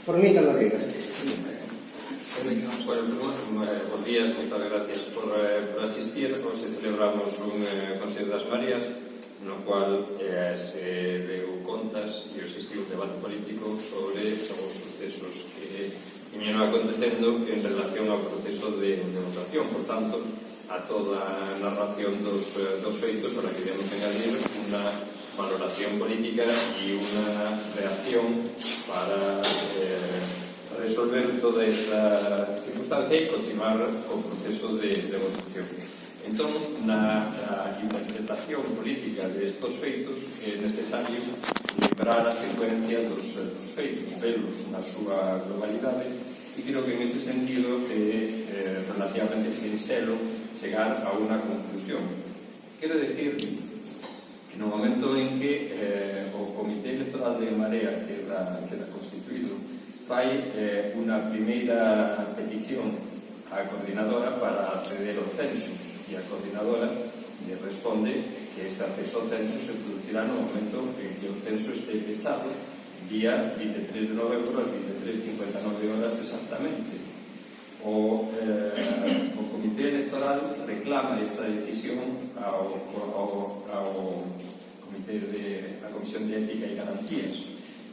Por mí, cando diga. Bos días, moitas gracias por asistir. Hoxe celebramos un Consello das Mareas no cual se deu contas e existiu un debate político sobre os sucesos que viñeron acontecendo en relación ao proceso de votación. Por tanto, a toda a narración dos feitos, a la que debemos engadir unha valoración política e unha reacción para resolver toda esta circunstancia e continuar o proceso de votación. Entón, na interpretación política destes feitos é necesario lembrar a secuencia dos feitos, velos na súa globalidade, e creo que en ese sentido é relativamente sinxelo chegar a unha conclusión. Quero decir que no momento en que o Comité Electoral de Marea queda constituído, fai unha primeira petición á coordinadora para acceder ao censo, e a coordinadora le responde que este acceso ao censo se producirá no momento en que o censo este pechado día 23 de novembro ás 23:59 horas exactamente. O Comité Electoral reclama esta decisión ao Comité a Comisión de Ética e Garantías.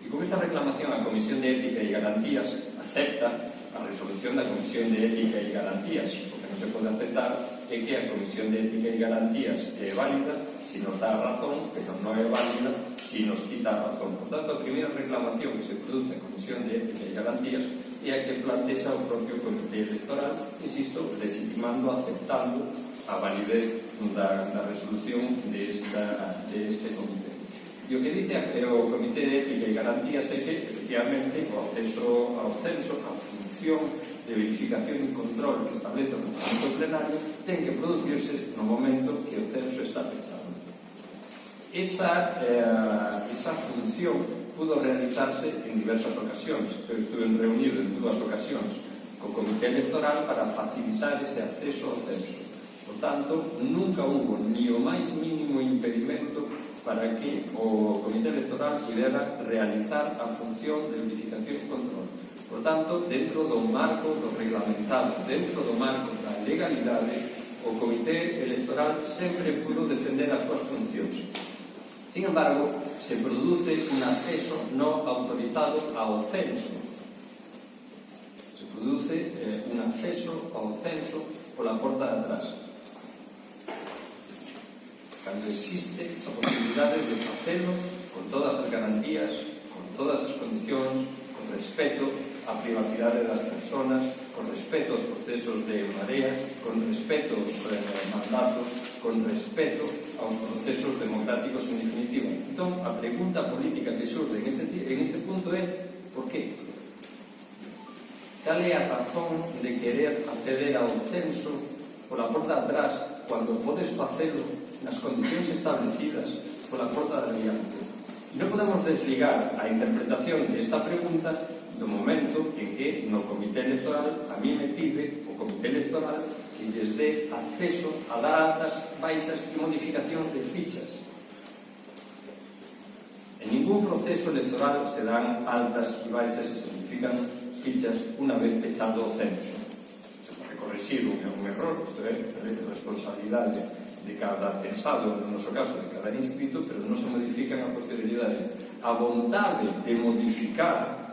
E con esta reclamación a Comisión de Ética e Garantías acepta a resolución da Comisión de Ética e Garantías. O que non se pode aceptar é que a Comisión de Ética e Garantías é válida se nos dá a razón, pero non é válida se nos quita a razón. Por tanto, a primeira reclamación que se produce en Comisión de Ética e Garantías é a que plantexa o propio Comité Electoral, insisto, legitimando, aceptando a validez da resolución deste comité. E o que dice o Comité de Ética e Garantías é que, efectivamente, o acceso ao censo, a función de verificación e control que establece o Parlamento Plenario, ten que producirse no momento que o censo está pechado. Esa función pudo realizarse en diversas ocasións. Eu estuve reunido en 2 ocasións co Comité Electoral para facilitar ese acceso ao censo. Por tanto, nunca hubo ni o máis mínimo impedimento para que o Comité Electoral pudera realizar a función de verificación e control. Por tanto, dentro do marco do reglamentado, dentro do marco da legalidade, o Comité Electoral sempre pudo defender as súas funcións. Sin embargo, se produce un acceso non autorizado ao censo. Se produce un acceso ao censo pola porta de atrás. Cando existe a posibilidade de facelo con todas as garantías, con todas as condicións, con respeto á privacidade das persoas, con respeto aos procesos de marea, con respeto aos mandatos, con respeto aos procesos democráticos en definitiva. Entón, a pregunta política que xurde en este punto é ¿por qué? Cal é a razón de querer acceder ao censo pola porta de atrás cando podes facelo nas condicións establecidas pola porta de adiante? E non podemos desligar a interpretación desta pregunta do momento en que no Comité Electoral a mí me pide o Comité Electoral que lles dé acceso a dar altas, baixas e modificacións de fichas. En ningún proceso electoral se dan altas e baixas e se modifican fichas unha vez pechado o censo. Se pode corregir un error, isto é responsabilidade de cada censado, no noso caso de cada inscrito, pero non se modifican a posterioridade. A vontade de modificar,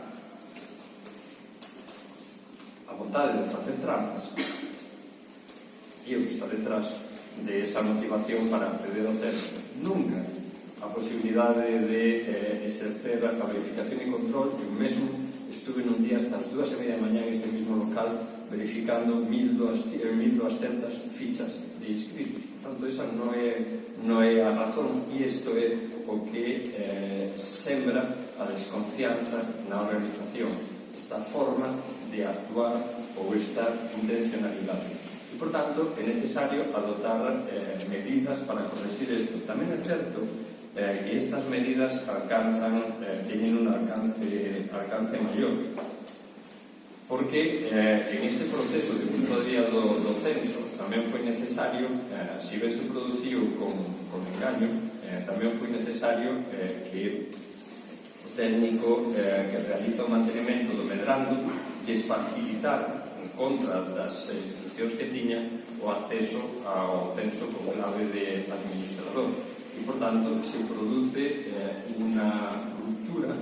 a vontade de facer trampas e o que está detrás de esa motivación para acceder ao censo. Nunca a posibilidade de exercer a verificación e control. Eu mesmo estuve nun día hasta as 2:30 da mañá en este mismo local verificando 1.200 fichas de inscritos. Por tanto, esa non é a razón, e isto é o que sembra a desconfianza na organización, esta forma de actuar ou esta intencionalidade. E, por tanto, é necesario adoptar medidas para corregir isto. Tamén é certo que estas medidas teñen un alcance maior, porque en este proceso de custodia do censo tamén foi necesario, se ben se produciu con engaño, tamén foi necesario que o técnico que realiza o mantenimento do buscando desfacilitar en contra das institucións que tiña o acceso ao censo como clave de administrador. E, por tanto, se produce unha ruptura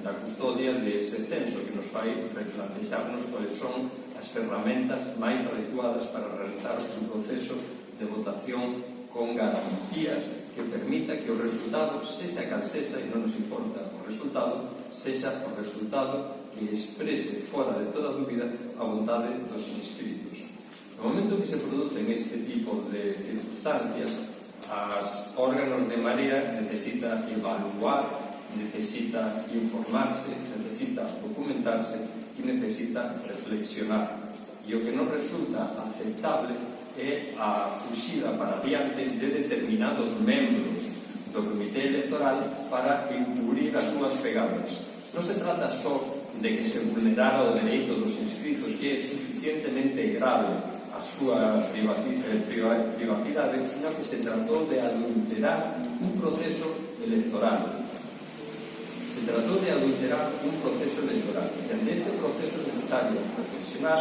da custodia dese censo que nos fai replantearnos cuáles son as ferramentas máis adecuadas para realizar un proceso de votación con garantías que permita que o resultado, sexa cal sexa, e non nos importa o resultado, sexa o resultado que exprese fora de toda dúbida a vontade dos inscritos. No momento que se producen este tipo de circunstancias, os órganos de Marea necesita evaluar, necesita informarse, necesita documentarse e necesita reflexionar. E o que non resulta aceptable é a fuxida para diante de determinados membros do Comité Electoral para encubrir as súas pegadas. Non se trata só de que se vulnerara o dereito dos inscritos, que é suficientemente grave a súa privacidade, sino que se tratou de adulterar un proceso electoral. Se tratou de adulterar un proceso electoral. E neste proceso é necesario reflexionar,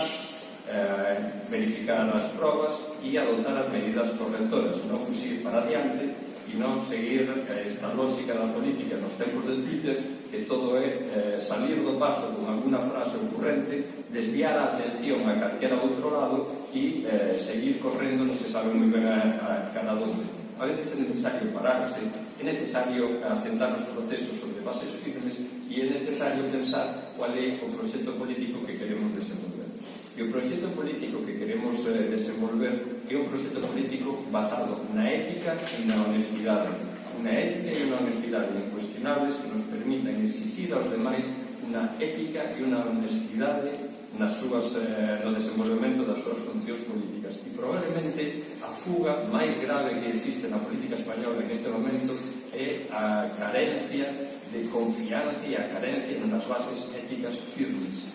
verificar as probas e adoptar as medidas correctoras, non fuxir para diante e non seguir esta lógica da política nos tempos de Twitter, que todo é salir do paso con alguna frase ocurrente, desviar a atención a calquera outro lado e seguir correndo non se sabe moi ben a cada onde. A veces é necesario pararse, é necesario asentar os procesos sobre bases firmes e é necesario pensar cuál é o proxecto político que queremos desenvolver. E o proxecto político que queremos desenvolver é un proxecto político basado na ética e na honestidade. Unha ética e unha honestidade incuestionables que nos permitan exixir aos demais unha ética e unha honestidade no desenvolvemento das súas funcións políticas. E probablemente a fuga máis grave que existe na política española en este momento é a carencia de confianza e a carencia nas bases éticas firmes.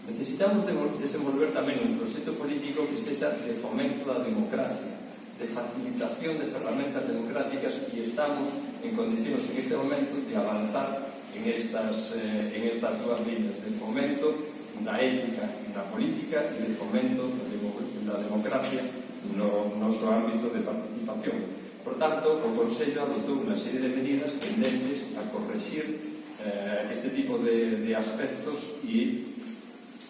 Necesitamos desenvolver tamén un proxecto político que sexa de fomento da democracia, de facilitación de ferramentas democráticas, e estamos en condicións en este momento de avanzar en estas dúas líneas, de fomento da ética na política e de fomento da democracia no noso ámbito de participación. Por tanto, o Consello adoptou unha serie de medidas tendentes a correxir este tipo de aspectos e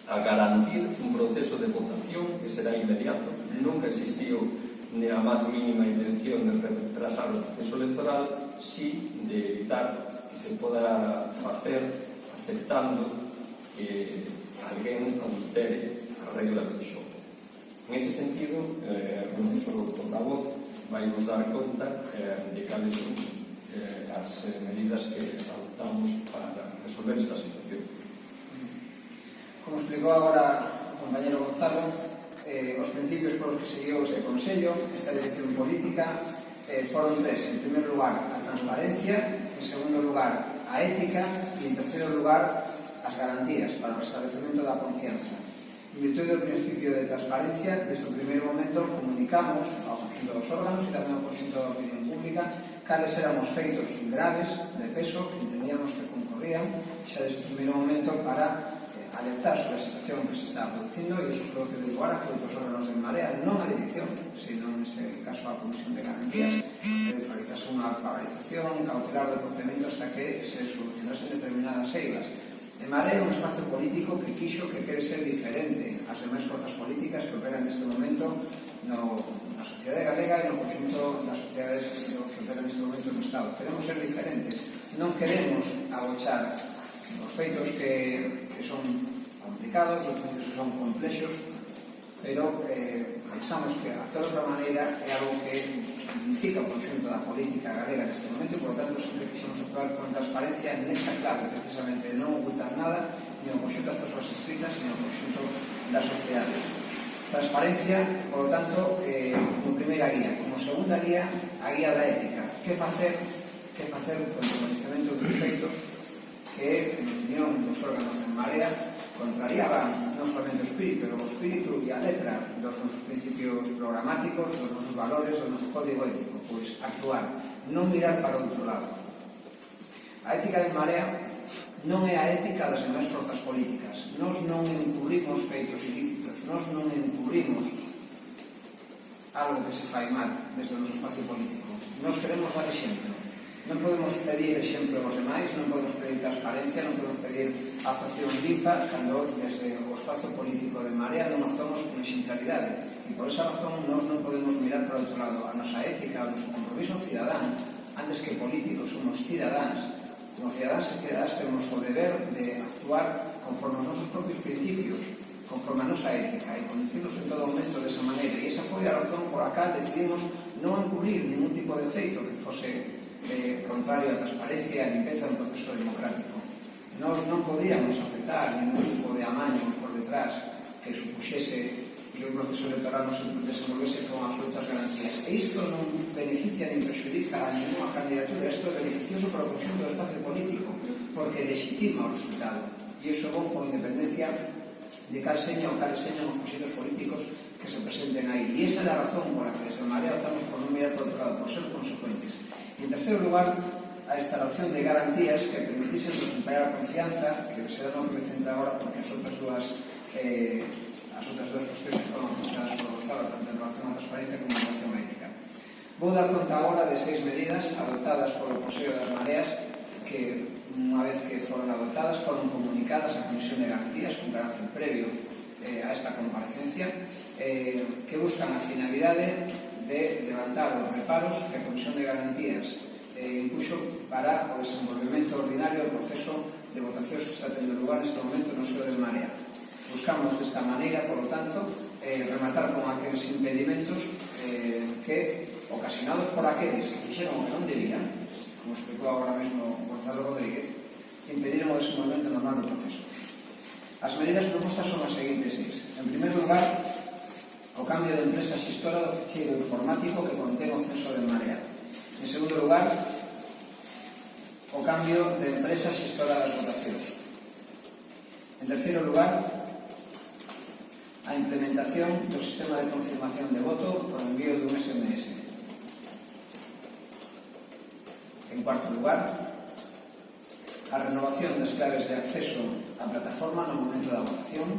a garantir un proceso de votación que será inmediato. Nunca existiu ni a máis mínima intención de retrasar o proceso electoral, si de evitar que se poda facer aceptando que alguén adultere as reglas do xogo. En ese sentido, o noso portavoz vai nos dar conta de cales son as medidas que adoptamos para resolver esta situación. Como explicou agora o compañero Gonzalo, os principios polos que seguiu este Consello, esta dirección política, foron tres. En primer lugar, a transparencia; en segundo lugar, a ética; e en terceiro lugar, as garantías para o restablecemento da confianza. En virtude do principio de transparencia, desde o primeiro momento comunicamos ao conxunto dos órganos e tamén ao conxunto da opinión pública cales eran os feitos graves de peso que entendíamos que concorrían xa desde o primeiro momento para alertar sobre a situación que se está producindo, e iso foi o que deu lugar a que outros órganos de Marea, non a dirección, sino nese caso a Comisión de Garantías, realizase unha paralización cautelar do procedimento hasta que se solucionasen determinadas eigas. En Marea é un espacio político que quixo, que quere ser diferente ás demais forzas políticas que operan neste momento na sociedade galega e no conxunto das sociedades que operan neste momento no Estado. Queremos ser diferentes, non queremos agochar os feitos que son complicados, os feitos que son complexos, pero pensamos que actuar de outra maneira é algo que significa o conxunto da política galega neste momento, e por tanto sempre quixemos actuar con transparencia nesa clave, precisamente, de non ocultar nada ni ao conxunto das persoas inscritas ni ao conxunto da sociedade. Transparencia, por lo tanto, como primeira guía. Como segunda guía, a guía da ética. Que facer con o coñecemento dos feitos que, en opinión dos órganos de Marea, contrariaban non solamente o espírito e a letra dos nosos principios programáticos, dos nosos valores, do noso código ético, pois actuar, non mirar para outro lado. A ética de Marea non é a ética das demais forzas políticas. Nós non encubrimos feitos ilícitos, nós non encubrimos algo que se fai mal desde o noso espacio político. Nós queremos dar exemplo. Non podemos pedir exemplo aos demais, non podemos pedir transparencia, non podemos pedir actuación limpa cando desde o espacio político de Marea non actuamos con exemplaridade. E por esa razón nós non podemos mirar para outro lado. A nosa ética, o noso compromiso cidadán, antes que políticos, somos cidadáns. Como cidadáns e cidadáns temos o deber de actuar conforme aos nosos propios principios, conforme a nosa ética, e conducirnos en todo momento desa maneira. E esa foi a razón por a cal decidimos non encubrir ningún tipo de feito que fose contrario á transparencia e á limpeza do proceso democrático. Nós non podíamos aceptar ningún tipo de amaño por detrás que supuxese que o proceso electoral non se desenvolvese con absolutas garantías. E isto non beneficia nin perxudica a ninguna candidatura, isto é beneficioso para o conxunto do espacio político, porque legitima o resultado. E iso é bom con independencia de cal seña ou cales señan os proxectos políticos que se presenten aí. E esa é a razón por a que desde Marea optamos por non mirar por outro lado, por ser consecuentes. E en terceiro lugar, a instalación de garantías que permitisen recuperar a confianza, que será non que me centra agora porque as outras duas cuestións que foron apuntadas por Gonzalo, tanto en relación á transparencia como en relación á ética. Vou dar conta agora de 6 medidas adoptadas polo Consello das Mareas que, unha vez que foron adoptadas, foron comunicadas á Comisión de Garantías con carácter previo a esta comparecencia, que buscan a finalidade de levantar os reparos que a Comisión de Garantías impuxo para o desenvolvemento ordinario do proceso de votacións que está tendo lugar neste momento no seo de Marea. Buscamos desta maneira, por lo tanto, rematar con aqueles impedimentos que, ocasionados por aqueles que fixeron o que non debían, como explicou agora mesmo Gonzalo Rodríguez, impediron o desenvolvemento normal do proceso. As medidas propostas son as seguintes 6. En primer lugar, o cambio de empresa xestora do ficheiro informático que contén o censo de Marea. En segundo lugar, o cambio de empresa xestora das votacións. En terceiro lugar, a implementación do sistema de confirmación de voto por envío dun SMS. En cuarto lugar, a renovación das claves de acceso á plataforma no momento da votación.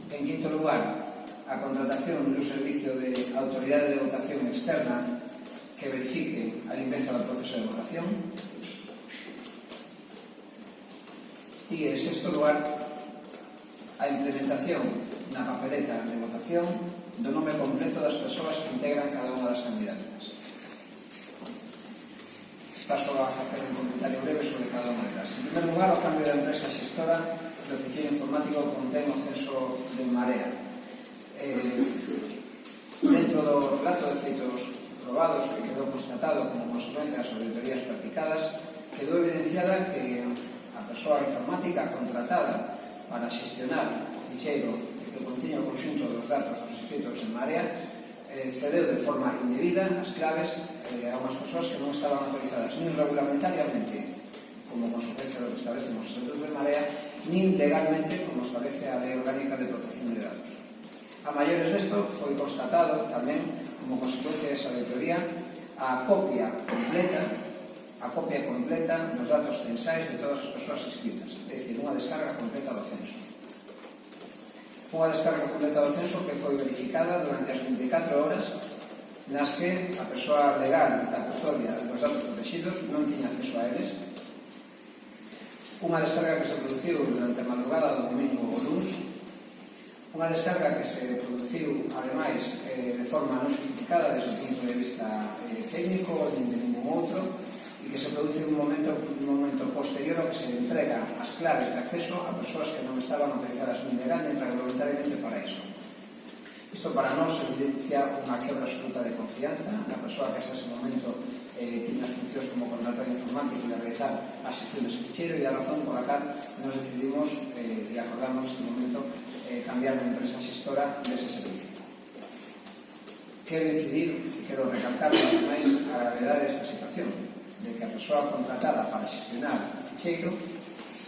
En quinto lugar, a contratación dun servicio de autoridade de votación externa que verifique a limpeza do proceso de votación. E, en sexto lugar, a implementación na papeleta de votación do nome completo das persoas que integran cada unha das candidaturas. Paso a facer un comentario breve sobre cada unha delas. En primer lugar, o cambio de empresa xestora do ficheiro informático que contén o censo de Marea. Dentro do relato de feitos probados que quedou constatado como consecuencia das auditorías practicadas, quedou evidenciada que a persoa informática contratada para xestionar o ficheiro que contiña o conxunto dos datos dos inscritos en Marea cedeu de forma indebida as claves a unhas persoas que non estaban autorizadas nin regulamentariamente como consecuencia do que establecen os estatutos de Marea, nin legalmente como establece a Lei Orgánica de Protección de Datos. A maiores desto foi constatado tamén como consecuencia desa auditoría a copia completa dos datos censais de todas as persoas inscritas, é dicir, unha descarga completa do censo. Unha descarga completa do censo que foi verificada durante as 24 horas nas que a persoa legal da custodia dos datos protegidos non tiña acceso a eles. Unha descarga que se produciu durante a madrugada do domingo ou luns. Unha descarga que se produciu, ademais, de forma non justificada desde o punto de vista técnico nin de ningún outro, e que se produce un momento posterior ao que se entrega as claves de acceso a persoas que non estaban autorizadas nin legal nin regulamentariamente para iso. Isto para nós evidencia unha quebra absoluta de confianza na persoa que hasta ese momento tiña as funcións como contratar informático e realizar a xestión dese ficheiro, e a razón por a cal nos decidimos e acordamos neste momento cambiar de empresa xestora dese servicio. Quero incidir e quero recalcar máis a gravedade desta situación, de que a persoa contratada para xestionar o ficheiro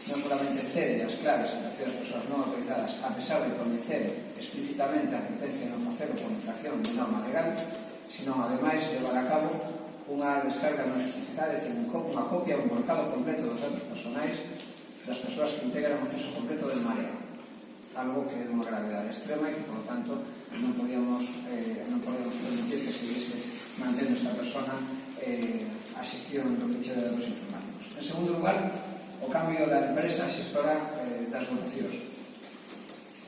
non solamente cede as claves a terceiras persoas non autorizadas a pesar de coñecer explícitamente a sentencia non facelo por infracción de norma legal, sino ademais levar a cabo unha descarga non justificada, é dicir, unha copia, un volcado completo dos datos personais das persoas que integran o censo completo del Marea, algo que é de unha gravedade extrema e que, por lo tanto, non podíamos permitir que seguise mantendo esta persona a xestión do fichero de datos informáticos. En segundo lugar, o cambio da empresa xestora das votacións.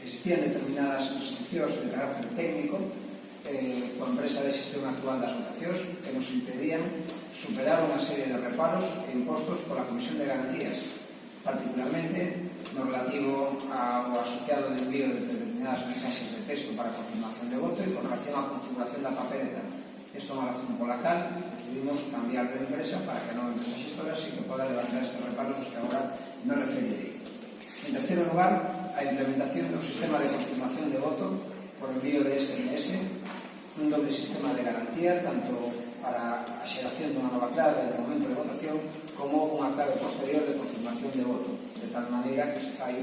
Existían determinadas restriccións de carácter técnico coa empresa de xestión actual das votacións que nos impedían superar unha serie de reparos e impostos pola Comisión de Garantías, particularmente no relativo ao asociado de envío de determinadas mensaxes de texto para confirmación de voto e con relación á configuración da papeleta. Isto é unha razón pola cal decidimos cambiar de empresa para que a nova empresa xestora sí que poda levantar estes reparos os que agora me referirei. En terceiro lugar, a implementación do sistema de confirmación de voto por envío de SMS, un doble sistema de garantía tanto para a xeración dunha nova clave no momento de votación como unha clave posterior de confirmación de voto, de tal maneira que se fai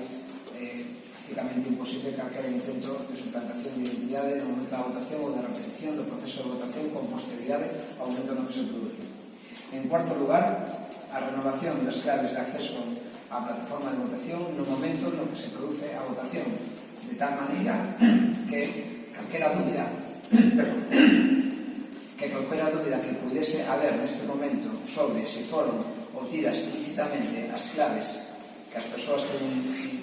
prácticamente imposible calquera intento de suplantación de identidade no momento da votación ou de repetición do proceso de votación con posterioridade ao momento no que se produce. En cuarto lugar, a renovación das claves de acceso á plataforma de votación no momento no que se produce a votación, de tal maneira que calquera dúbida que pudiese haber neste momento sobre se foron obtidas ilícitamente as claves que as persoas teñen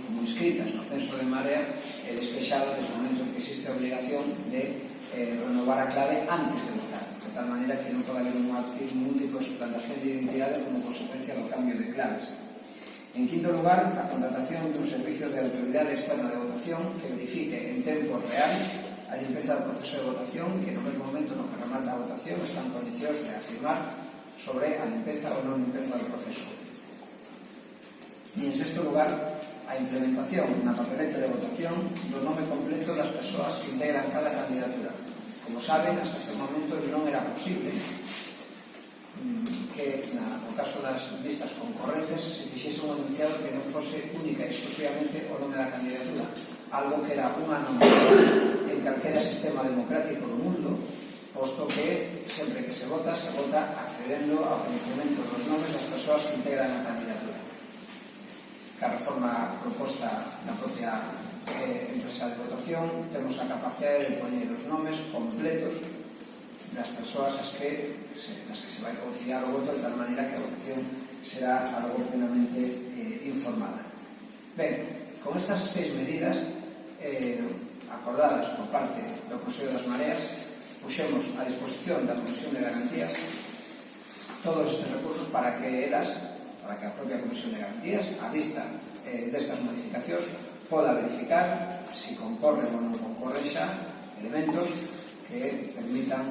como inscritas no censo de Marea é despexado desde o momento en que existe a obligación de renovar a clave antes de votar, de tal maneira que non pode haber ningún tipo de suplantación de identidade como consecuencia do cambio de claves. En quinto lugar, a contratación dun servicio de autoridade externa de votación que verifique en tempo real a limpeza do proceso de votación e que no mesmo momento no que remata a votación está en condicións de afirmar sobre a limpeza ou non limpeza do proceso. E en sexto lugar, a implementación na papeleta de votación do nome completo das persoas que integran cada candidatura. Como saben, hasta este momento non era posible que no caso das listas concorrentes se fixese un enunciado que non fose única e exclusivamente o nome da candidatura, algo que era unha anomalía en calquera sistema democrático do mundo, posto que sempre que se vota accedendo ao coñecemento dos nomes das persoas que integran a candidatura. Que a reforma proposta na propia empresa de votación temos a capacidade de poñer os nomes completos das persoas as que se vai confiar o voto de tal maneira que a votación será algo plenamente informada. Ben, con estas 6 medidas acordadas por parte do Consello das Mareas puxemos a disposición da Comisión de Garantías todos estes recursos para que a propia Comisión de Garantías, a vista destas modificacións, poda verificar se concorren ou non concorren xa elementos que permitan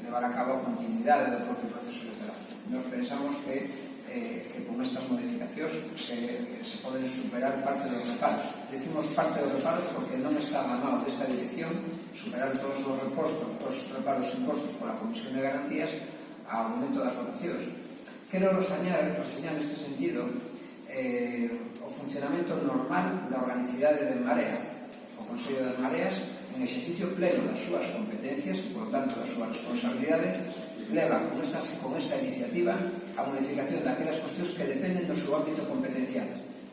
levar a cabo a continuidade do propio proceso electoral. Nos pensamos que con estas modificacións se poden superar parte dos reparos. Decimos parte dos reparos porque non está na mão desta dirección superar todos os reparos impostos pola Comisión de Garantías ao momento das votacións. Quero reseñar neste sentido o funcionamento normal da organicidade de Marea. O Consello das Mareas, en exercicio pleno das súas competencias e, por tanto, da súa responsabilidade, leva con esta iniciativa a modificación daquelas cuestións que dependen do seu ámbito competencial.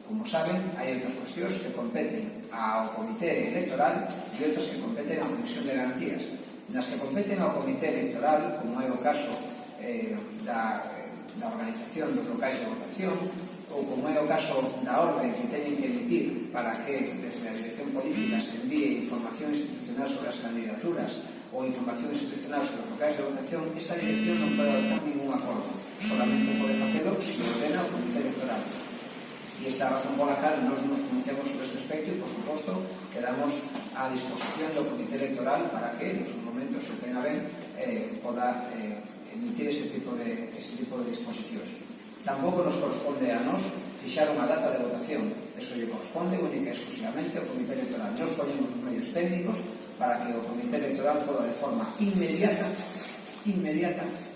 Como saben, hai outras cuestións que competen ao Comité Electoral e outras que competen á Comisión de Garantías. Nas que competen ao Comité Electoral, como é o caso da organización dos locais de votación, ou como é o caso da orde que teñen que emitir para que desde a dirección política se envíe información institucional sobre as candidaturas ou información institucional sobre os locais de votación, esta dirección non pode adoptar ningún acordo, solamente pode facelo se ordena o Comité Electoral. E esta é a razón pola cal nos pronunciamos sobre este aspecto e, por suposto, quedamos á disposición do Comité Electoral para que, nos momentos, se tenga ben, poda emitir ese tipo de disposicións. Tampouco nos corresponde a nós fixar unha data de votación. Eso lle corresponde única e exclusivamente ao Comité Electoral. Nos ponemos os medios técnicos para que o Comité Electoral poda de forma inmediata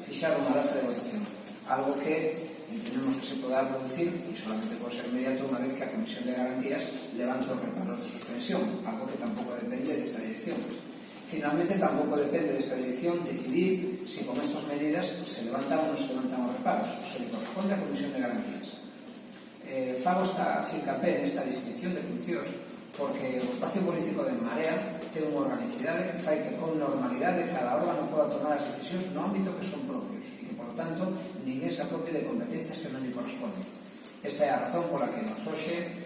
fixar unha data de votación. Algo que entendemos que se poda producir e solamente pode ser inmediato unha vez que a Comisión de Garantías levanta os reparos de suspensión, algo que tampouco depende desta dirección. Finalmente, tampouco depende desta dirección decidir se con estas medidas se levantan ou non se levantan os reparos. Iso le corresponde á Comisión de Garantías. Fago esta fincapé nesta distinción de funcións porque o espacio político de Marea ten unha organicidade que fai que con normalidade cada órgano poda tomar as decisións no ámbito que son propios e que, por tanto, ninguén se apropie de competencias que non lle corresponden. Esta é a razón pola que nos hoxe,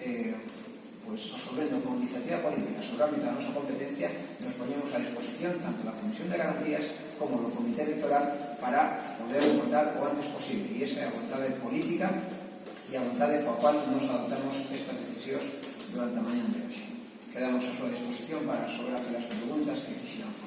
resolvendo con iniciativa política sobre o ámbito da nosa competencia, nos poñemos a disposición tanto da Comisión de Garantías como do Comité Electoral para poder votar o antes posible. E esa é a vontade política e a vontade coa cual nos adoptamos estas decisións durante a mañá de hoxe. Quedamos a súa disposición para resolver aquelas preguntas que quixeran.